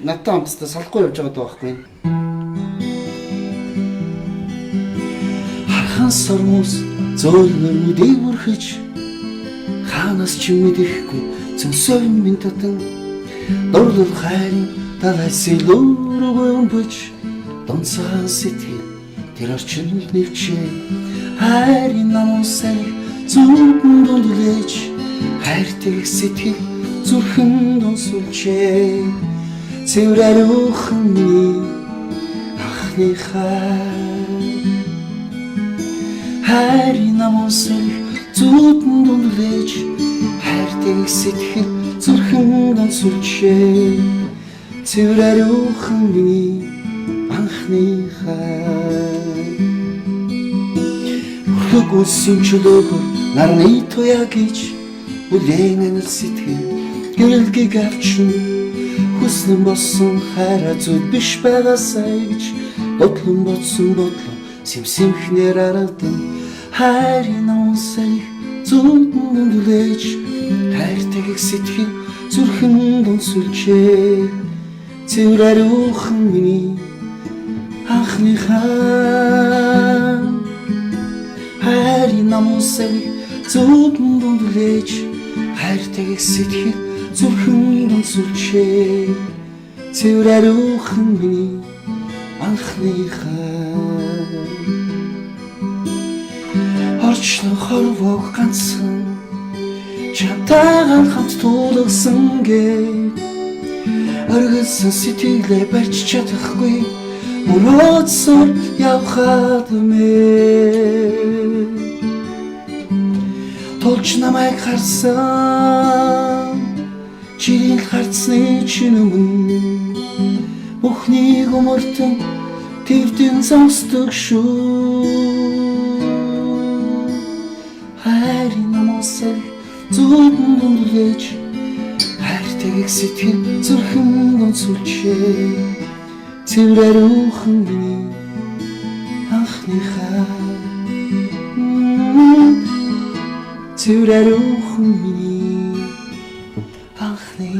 надтай онгоцтой салахгүй явж байгаа байхгүй. Хархан сормос зөөлнөрүүдийг бүрхэж хаанаас ч мэдэхгүй цөмсөв минь татан дурлал хайрын талаас илүүргүй өмбөж донцоо сэтгэл тэр орчинд нэвчээ хайрын намсай зүрхэн дундулж хайртай сэтгэл зүрхэн донсолчээ цэврээр ухны ахны хайрын намсай зүрхэн дундулж хайртай сэтгэл зүрхэн донсолчээ цэврээр ухны анхны Хөгөөсөн чөлөөгөр нарны туяа гэж бүлээн анил сэтгэл гэрэлгийг авчин хүснэн болсон хайраа зүйл биш байгаасаа гэж бодлон бодсон бодлоо симсимхнэр арадан хайрын онсай зүрхэн дундулж хайртай сэтгэл зүрхэн донсолчээ цэврээр ухны анхны хайрын намсай зүрхэн дундулж хайртай сэтгэл зүрхэн донсолчээ цэврээр ухны анхны орчлон хорвог ганцхан чамтайгаар хамт тулгсан гээ оргилсан сэтгэлээ барьж чадахгүй мөрөөдсөөр явхад мэ тулч намайг харсан чирийн харцны чинь өмнө бүхнийг өмөртөн твдэн зогсдог шүү хайрын намсай зүрхэн дундулж хайртай сэтгэл зүрхэн донсолчээ цэврээр ухны анхны цэврээр ухны анхны